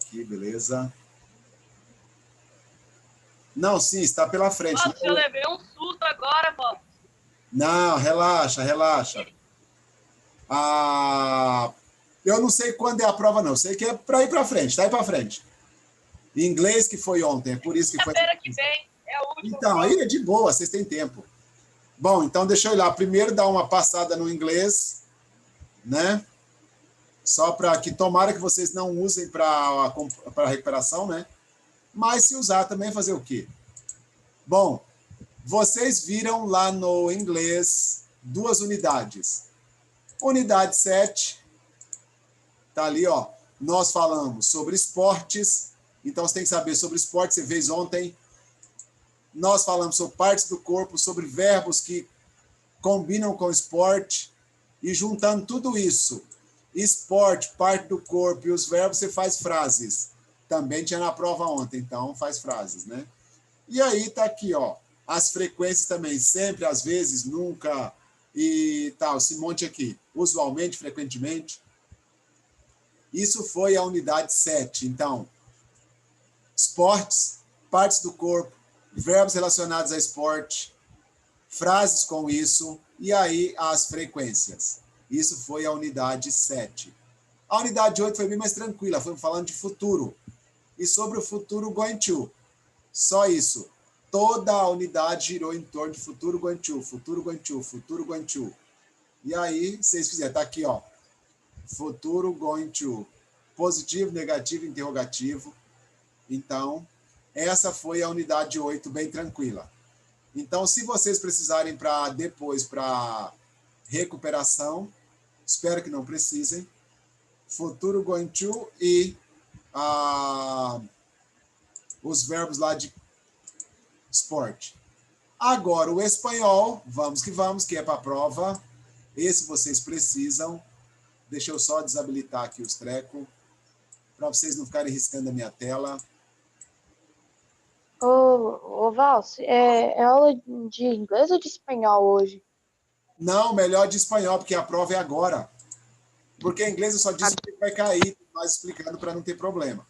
aqui, beleza. Não, sim, está pela frente. Nossa, eu levei um susto agora, pô. Não, relaxa, relaxa. Eu não sei quando é a prova, não. Sei que é para ir para frente, tá aí para frente. Inglês que foi ontem, é por isso que foi. Quinta-feira que vem é a última. Então, aí é de boa, vocês têm tempo. Bom, então deixa eu ir lá. Primeiro dar uma passada no inglês, né? Só para que tomara que vocês não usem para recuperação, né? Mas se usar também, fazer o quê? Bom, vocês viram lá no inglês 2 unidades. Unidade 7, tá ali, ó. Nós falamos sobre esportes, então você tem que saber sobre esportes, você fez ontem. Nós falamos sobre partes do corpo, sobre verbos que combinam com esporte, e juntando tudo isso, esporte, parte do corpo e os verbos, você faz frases. Também tinha na prova ontem, então faz frases, né? E aí tá aqui, ó, as frequências também, sempre, às vezes, nunca, e tal, esse monte aqui, usualmente, frequentemente. Isso foi a unidade 7. Então, esportes, partes do corpo, verbos relacionados a esporte, frases com isso, e aí as frequências. Isso foi a unidade 7. A unidade 8 foi bem mais tranquila, foi falando de futuro. E sobre o futuro going to. Só isso. Toda a unidade girou em torno de futuro going to, futuro going to, futuro going to. E aí, vocês fizeram, tá aqui, ó. Futuro going to. Positivo, negativo, interrogativo. Então, essa foi a unidade 8, bem tranquila. Então, se vocês precisarem para depois, para recuperação, espero que não precisem, futuro going to e os verbos lá de esporte. Agora, o espanhol, vamos, que é para a prova. Esse vocês precisam. Deixa eu só desabilitar aqui os trecos, para vocês não ficarem riscando a minha tela. Ô Valci, é aula de inglês ou de espanhol hoje? Não, melhor de espanhol, porque a prova é agora. Porque em inglês eu só disse que vai cair, mas explicando para não ter problema.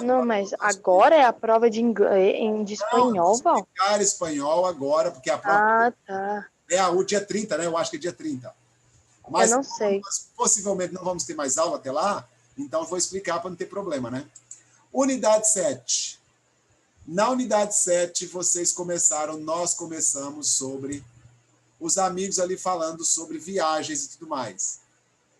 Não, mas agora é a prova de inglês, de espanhol, Val? Explicar espanhol agora, porque a prova tá. é o dia 30, né? Eu acho que é dia 30. Mas eu não sei. Nós possivelmente não vamos ter mais aula até lá, então eu vou explicar para não ter problema, né? Unidade 7. Na unidade 7, nós começamos sobre os amigos ali falando sobre viagens e tudo mais.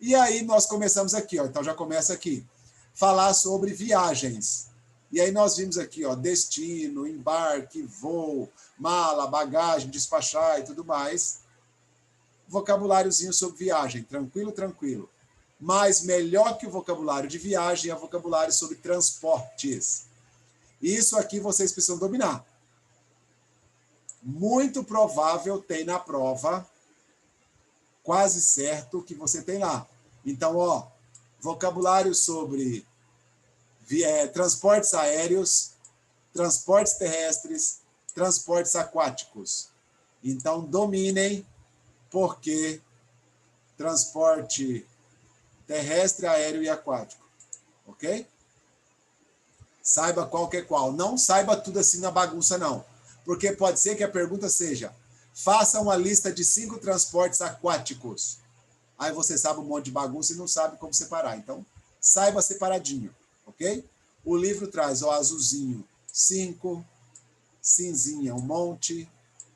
E aí nós começamos aqui, ó, então já começa aqui, falar sobre viagens. E aí nós vimos aqui, ó, destino, embarque, voo, mala, bagagem, despachar e tudo mais. Vocabuláriozinho sobre viagem, tranquilo, tranquilo. Mas melhor que o vocabulário de viagem é o vocabulário sobre transportes. Isso aqui vocês precisam dominar. Muito provável tem na prova, quase certo que você tem lá. Então, ó, vocabulário sobre transportes aéreos, transportes terrestres, transportes aquáticos. Então, dominem, porque transporte terrestre, aéreo e aquático. Ok? Saiba qual que é qual. Não saiba tudo assim na bagunça, não. Porque pode ser que a pergunta seja: faça uma lista de 5 transportes aquáticos. Aí você sabe um monte de bagunça e não sabe como separar. Então, saiba separadinho, ok? O livro traz, ó, azulzinho, 5, cinzinha, um monte,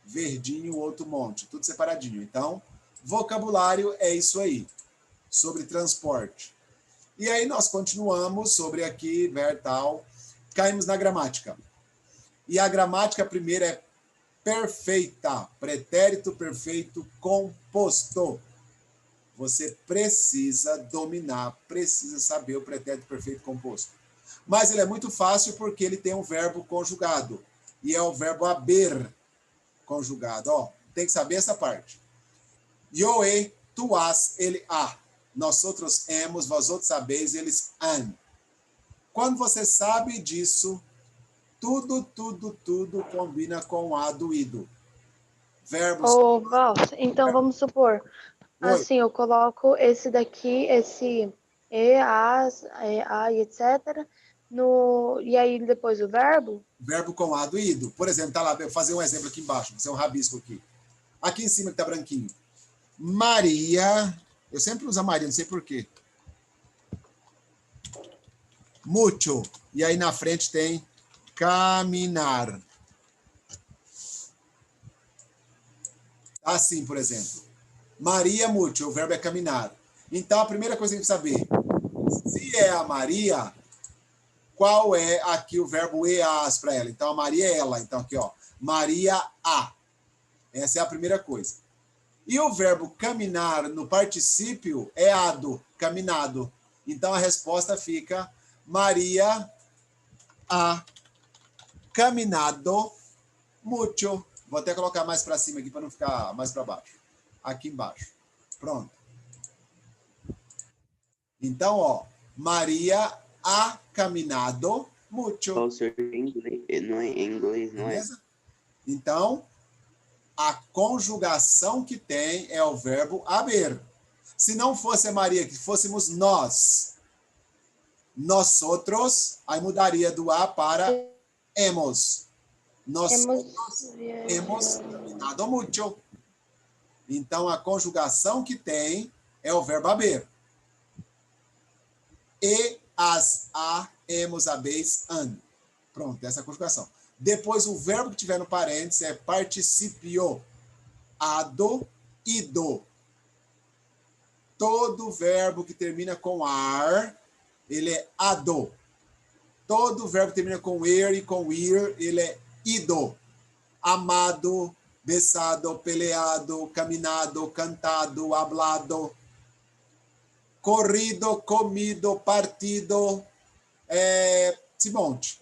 verdinho, outro monte, tudo separadinho. Então, vocabulário é isso aí, sobre transporte. E aí nós continuamos sobre aqui, vertal, caímos na gramática. E a gramática primeira é perfeita, pretérito perfeito composto. Você precisa dominar, precisa saber o pretérito perfeito composto. Mas ele é muito fácil porque ele tem um verbo conjugado. E é o verbo haber conjugado. Ó, tem que saber essa parte. Yo he, tu has, ele há. Nós outros hemos, vós outros sabeis, eles han. Quando você sabe disso, tudo combina com a do ido. Verbos... Valci, então vamos supor, Oi. assim, eu coloco esse daqui, esse as, a, etc. E aí depois o verbo? Verbo com a do ido. Por exemplo, tá lá, vou fazer um exemplo aqui embaixo, vou fazer um rabisco aqui. Aqui em cima que tá branquinho. Maria, eu sempre uso a Maria, não sei por quê. Mucho. E aí na frente tem caminar. Assim, por exemplo. Maria mucho, o verbo é caminhar. Então, a primeira coisa que tem que saber, se é a Maria, qual é aqui o verbo eas para ela? Então, a Maria é ela. Então, aqui, ó, Maria a. Essa é a primeira coisa. E o verbo caminhar no particípio é ado, caminhado. Então, a resposta fica Maria ha caminado mucho. Vou até colocar mais para cima aqui para não ficar mais para baixo. Aqui embaixo. Pronto. Então, ó, Maria ha caminado mucho. Ou seja, em inglês, não é em inglês, não é? Beleza? Então, a conjugação que tem é o verbo haber. Se não fosse a Maria, que fôssemos nós, outros, aí mudaria do a para hemos. Nós hemos caminado mucho. Então, a conjugação que tem é o verbo haber. E, as, a, hemos, habéis, an. Pronto, essa é a conjugação. Depois, o verbo que tiver no parênteses é participio. Ado, ido. Todo verbo que termina com ar, ele é ado. Todo verbo que termina com er e com ir, ele é ido. Amado, besado, peleado, caminado, cantado, hablado, corrido, comido, partido, esse monte.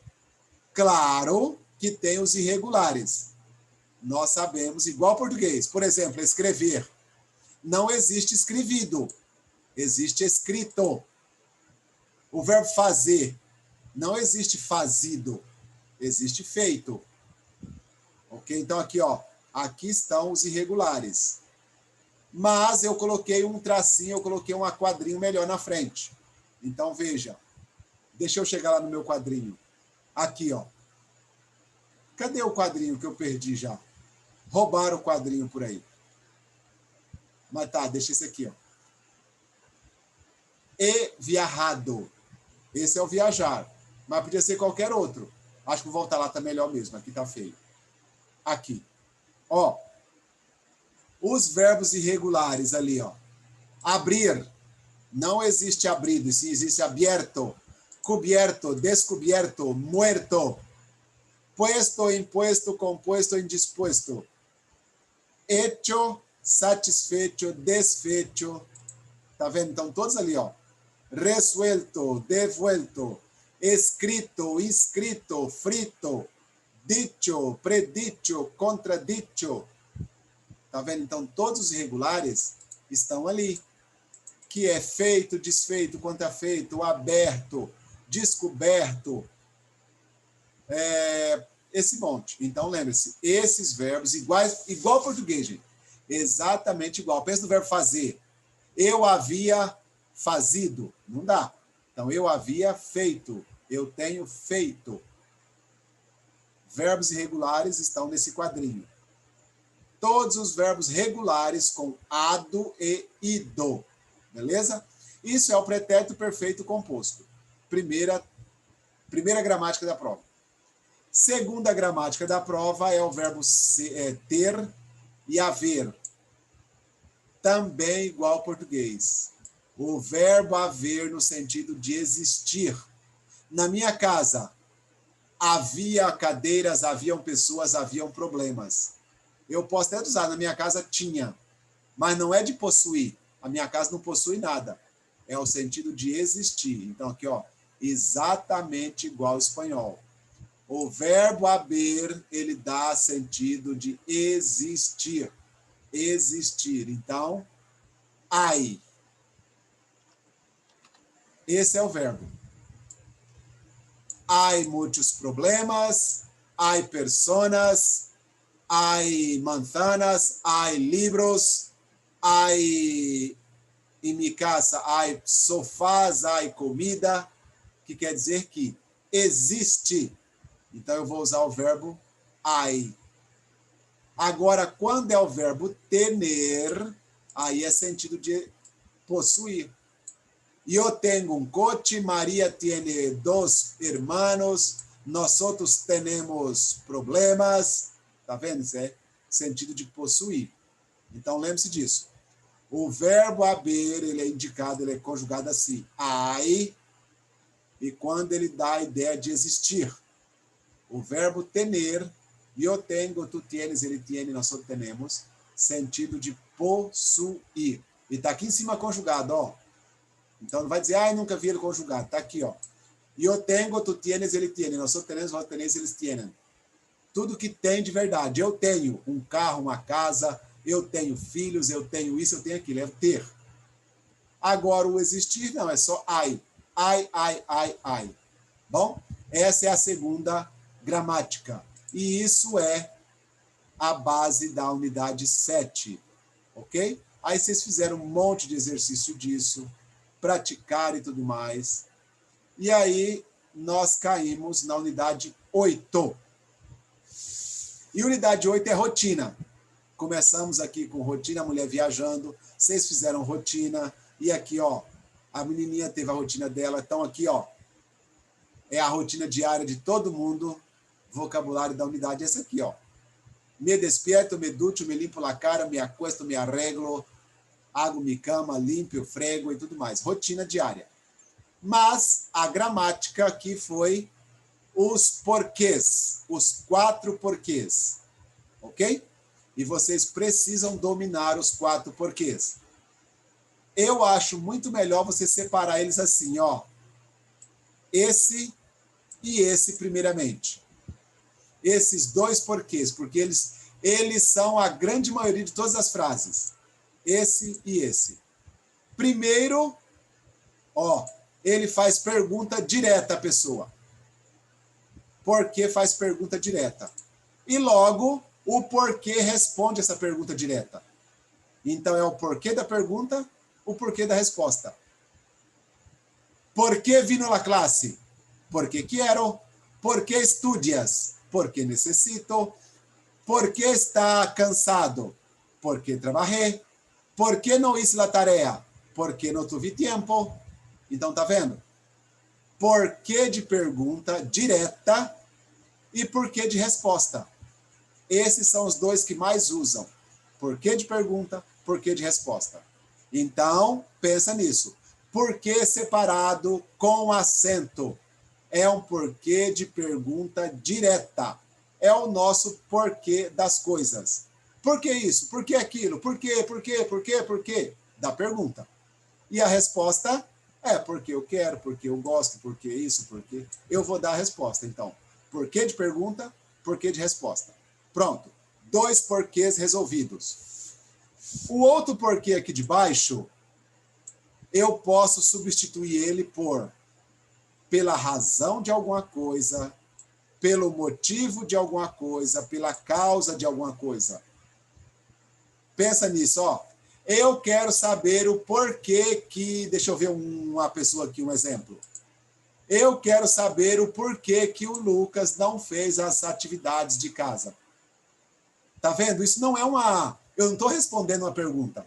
Claro que tem os irregulares. Nós sabemos, igual português. Por exemplo, escrever. Não existe escrevido, existe escrito. O verbo fazer. Não existe fazido, existe feito. Ok? Então, aqui, ó. Aqui estão os irregulares. Mas eu coloquei um tracinho, eu coloquei um quadrinho melhor na frente. Então, veja. Deixa eu chegar lá no meu quadrinho. Aqui, ó. Cadê o quadrinho que eu perdi já? Roubaram o quadrinho por aí. Mas tá, deixa esse aqui, ó. E viajado. Esse é o viajar. Mas podia ser qualquer outro. Acho que vou voltar lá, tá melhor mesmo. Aqui tá feio. Aqui. Ó. Os verbos irregulares ali, ó. Abrir. Não existe abrido. Sim, existe abierto. Cubierto. Descubierto. Muerto. Puesto, impuesto, compuesto, indispuesto. Hecho, satisfecho, desfecho. Tá vendo? Então, todos ali, ó. Resuelto, devuelto, escrito, inscrito, frito, dicho, predicho, contradicho. Tá vendo? Então, todos os irregulares estão ali. Que é feito, desfeito, contrafeito, aberto, descoberto. Esse monte. Então, lembre-se, esses verbos igual ao português, gente. Exatamente igual. Pensa no verbo fazer. Eu havia fazido. Não dá. Então, eu havia feito. Eu tenho feito. Verbos irregulares estão nesse quadrinho. Todos os verbos regulares com ado e ido. Beleza? Isso é o pretérito perfeito composto. Primeira gramática da prova. Segunda gramática da prova é o verbo ter e haver. Também igual ao português. O verbo haver no sentido de existir. Na minha casa, havia cadeiras, haviam pessoas, haviam problemas. Eu posso até usar, na minha casa tinha, mas não é de possuir. A minha casa não possui nada. É o sentido de existir. Então, aqui, ó, exatamente igual ao espanhol. O verbo haber, ele dá sentido de existir. Existir. Então, hay. Esse é o verbo. Hay muitos problemas, hay personas, hay manzanas, hay libros, hay em minha casa há sofás, há comida, que quer dizer que existe. Então, eu vou usar o verbo hay. Agora, quando é o verbo tener, aí é sentido de possuir. Eu tenho um coche, Maria tiene dos hermanos, nós outros temos problemas. Tá vendo? Isso é sentido de possuir. Então, lembre-se disso. O verbo haver, ele é indicado, ele é conjugado assim, hay, e quando ele dá a ideia de existir. O verbo tener, eu tenho, tu tienes, ele tiene, nós todos temos, sentido de possuir. E está aqui em cima conjugado, ó. Então não vai dizer, nunca vi ele conjugado. Está aqui, ó. Eu tenho, tu tienes, ele tiene, nós todos temos, vós teneis, eles tienen. Tudo que tem de verdade. Eu tenho um carro, uma casa, eu tenho filhos, eu tenho isso, eu tenho aquilo. É ter. Agora, o existir, não, é só ai. Ai. Bom, essa é a segunda gramática. E isso é a base da unidade 7. Ok? Aí vocês fizeram um monte de exercício disso, praticaram e tudo mais. E aí, nós caímos na unidade 8. E unidade 8 é rotina. Começamos aqui com rotina, a mulher viajando, vocês fizeram rotina, e aqui, ó, a menininha teve a rotina dela, então aqui, ó, é a rotina diária de todo mundo, vocabulário da unidade, esse aqui, ó. Me despierto, me ducho, me limpo a cara, me acuesto, me arreglo, hago mi cama, limpo, frego e tudo mais. Rotina diária. Mas a gramática aqui foi os porquês, os 4 porquês, ok? E vocês precisam dominar os 4 porquês. Eu acho muito melhor você separar eles assim, ó. Esse e esse primeiramente. Esses 2 porquês, porque eles são a grande maioria de todas as frases. Esse e esse. Primeiro, ó, ele faz pergunta direta à pessoa. Porque faz pergunta direta. E logo, o porquê responde essa pergunta direta. Então, é o porquê da pergunta, o porquê da resposta. Por que vino a classe? Porque quero. Por que estudias? Porque necessito. Por que está cansado? Porque trabalhei. Por que não hice a tarefa? Porque não tive tempo. Então, tá vendo? Porquê de pergunta direta e porquê de resposta. Esses são os 2 que mais usam. Porquê de pergunta, porquê de resposta. Então, pensa nisso. Porquê separado com acento. É um porquê de pergunta direta. É o nosso porquê das coisas. Por que isso? Por que aquilo? Por quê? Por quê? Por quê? Por quê? Da pergunta. E a resposta é porque eu quero, porque eu gosto, porque isso, porque... Eu vou dar a resposta, então. Porquê de pergunta, porquê de resposta. Pronto. 2 porquês resolvidos. O outro porquê aqui de baixo, eu posso substituir ele por pela razão de alguma coisa, pelo motivo de alguma coisa, pela causa de alguma coisa. Pensa nisso, ó. Eu quero saber o porquê que... Deixa eu ver uma pessoa aqui, um exemplo. Eu quero saber o porquê que o Lucas não fez as atividades de casa. Tá vendo? Isso não é uma... Eu não estou respondendo uma pergunta.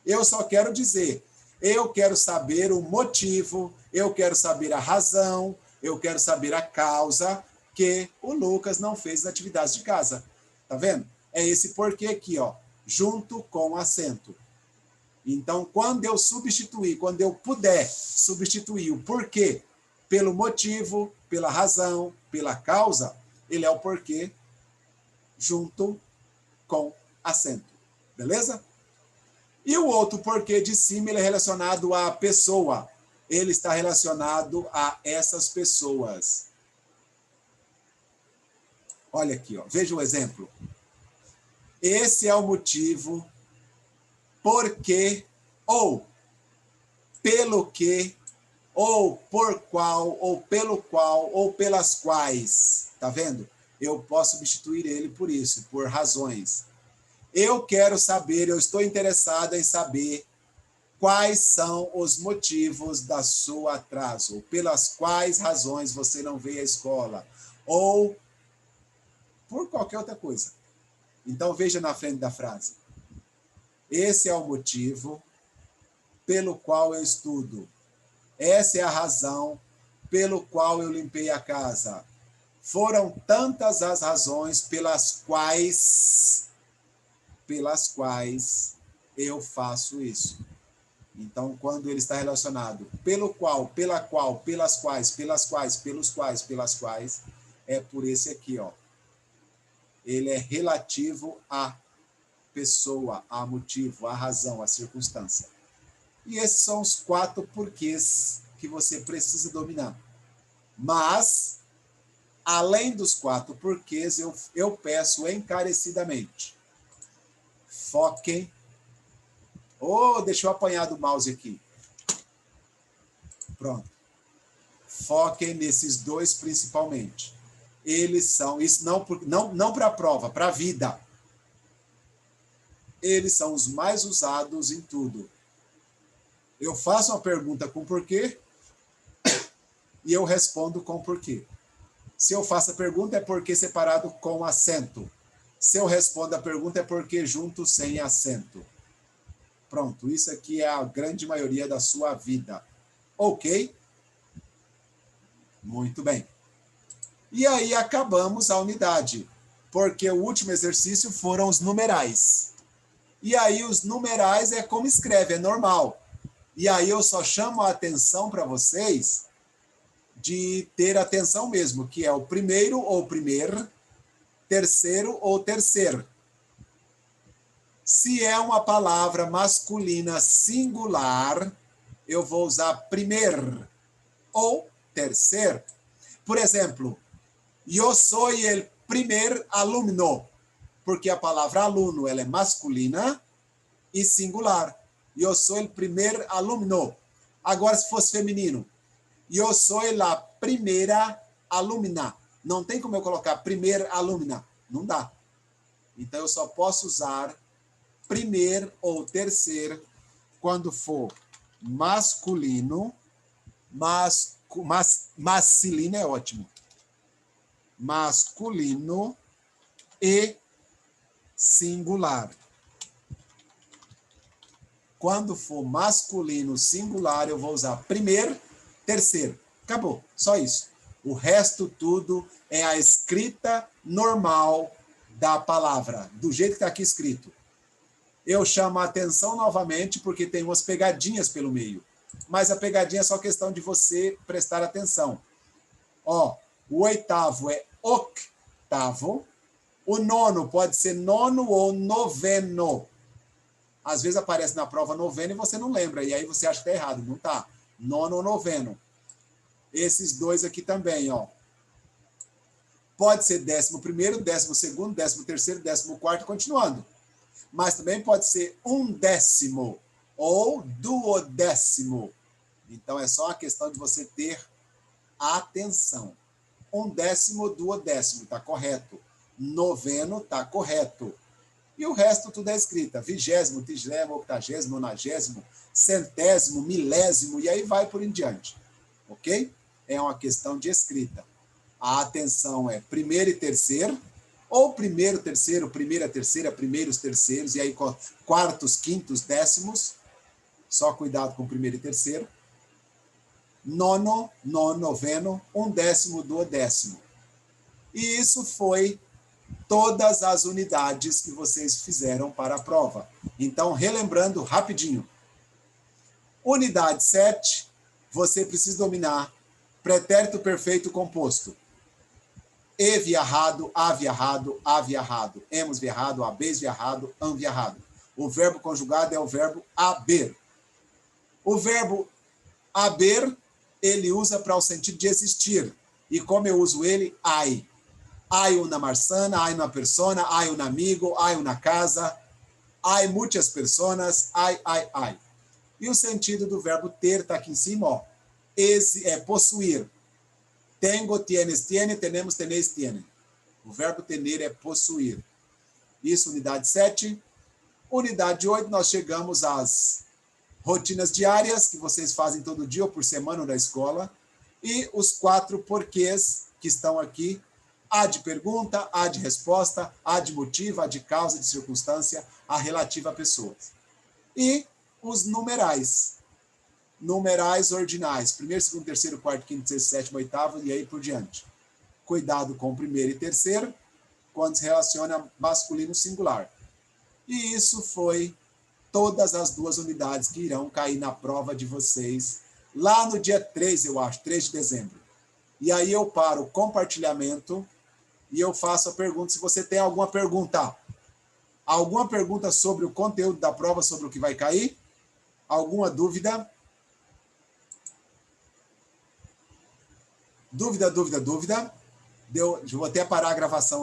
Eu só quero dizer, eu quero saber o motivo, eu quero saber a razão, eu quero saber a causa que o Lucas não fez as atividades de casa. Tá vendo? É esse porquê aqui, ó, junto com acento. Então, quando eu substituir, quando eu puder substituir o porquê pelo motivo, pela razão, pela causa, ele é o porquê junto com acento. Beleza? E o outro porquê de cima, ele é relacionado à pessoa. Ele está relacionado a essas pessoas. Olha aqui, ó. Veja o exemplo. Esse é o motivo porque, ou pelo que, ou por qual, ou pelo qual, ou pelas quais. Tá vendo? Eu posso substituir ele por isso, por razões. Eu quero saber, eu estou interessado em saber Quais são os motivos da sua atraso? Pelas quais razões você não veio à escola? Ou por qualquer outra coisa. Então, veja na frente da frase. Esse é o motivo pelo qual eu estudo. Essa é a razão pelo qual eu limpei a casa. Foram tantas as razões pelas quais eu faço isso. Então, quando ele está relacionado pelo qual, pela qual, pelas quais, pelos quais, é por esse aqui, ó. Ele é relativo à pessoa, a motivo, a razão, a circunstância. E esses são os 4 porquês que você precisa dominar. Mas, além dos 4 porquês, eu peço encarecidamente. Foquem. Deixa eu apanhar do mouse aqui. Pronto. Foquem nesses 2 principalmente. Eles são, isso não para a prova, para a vida. Eles são os mais usados em tudo. Eu faço uma pergunta com porquê e eu respondo com porquê. Se eu faço a pergunta, é porquê separado com acento. Se eu respondo a pergunta, é porquê junto sem acento. Pronto, isso aqui é a grande maioria da sua vida. Ok? Muito bem. E aí acabamos a unidade, porque o último exercício foram os numerais. E aí os numerais é como escreve, é normal. E aí eu só chamo a atenção para vocês de ter atenção mesmo, que é o primeiro ou primeiro, terceiro ou terceiro. Se é uma palavra masculina singular, eu vou usar primeiro ou terceiro. Por exemplo, eu sou o primeiro aluno, porque a palavra aluno ela é masculina e singular. Eu sou o primeiro aluno. Agora, se fosse feminino, eu sou a primeira alumna. Não tem como eu colocar primeira alumna. Não dá. Então, eu só posso usar primeiro ou terceiro quando for masculino. Masculino é ótimo. Masculino e singular. Quando for masculino singular, eu vou usar primeiro, terceiro. Acabou, só isso. O resto tudo é a escrita normal da palavra, do jeito que está aqui escrito. Eu chamo a atenção novamente porque tem umas pegadinhas pelo meio. Mas a pegadinha é só questão de você prestar atenção. Ó, o 8º é octavo. O 9º pode ser nono ou noveno. Às vezes aparece na prova noveno e você não lembra. E aí você acha que está errado. Não está. Nono ou noveno. Esses 2 aqui também, ó. Pode ser 11º, 12º, 13º, 14º, continuando. Mas também pode ser 1/10 ou 12º. Então, é só uma questão de você ter atenção. 1/10, 12º, está correto. Noveno, está correto. E o resto tudo é escrita. 20º, 30º, 80º, 90º, 100º, milésimo, e aí vai por em diante. Ok? É uma questão de escrita. A atenção é primeiro e terceiro, ou primeiro, terceiro, primeira, terceira, primeiros, terceiros, e aí quartos, quintos, décimos. Só cuidado com primeiro e terceiro. Nono, noveno, 1/10, 12º. E isso foi todas as unidades que vocês fizeram para a prova. Então, relembrando rapidinho. Unidade 7, você precisa dominar pretérito perfeito composto. E viarrado, a viarrado, a viarrado, emos viarrado, habes viarrado, am viarrado. O verbo conjugado é o verbo haber. O verbo haber, ele usa para o sentido de existir. E como eu uso ele? Hay. Hay una marzana, hay una persona, hay un amigo, hay una casa, hay muitas personas, hay. E o sentido do verbo ter está aqui em cima, ó. É possuir. Tengo, tienes, tiene, tenemos, tenéis, tiene. O verbo tener é possuir. Isso, unidade 7. Unidade 8, nós chegamos às rotinas diárias, que vocês fazem todo dia ou por semana da escola, e os 4 porquês que estão aqui: A de pergunta, A de resposta, A de motivo, A de causa, de circunstância, A relativa a pessoas. E os numerais. Numerais ordinais. Primeiro, segundo, terceiro, quarto, quinto, sexto, sétimo, oitavo e aí por diante. Cuidado com o primeiro e terceiro, quando se relaciona masculino singular. E isso foi todas as 2 unidades que irão cair na prova de vocês lá no dia 3, eu acho, 3 de dezembro. E aí eu paro o compartilhamento e eu faço a pergunta. Se você tem alguma pergunta, sobre o conteúdo da prova, sobre o que vai cair? Alguma dúvida? Dúvida? Vou até parar a gravação.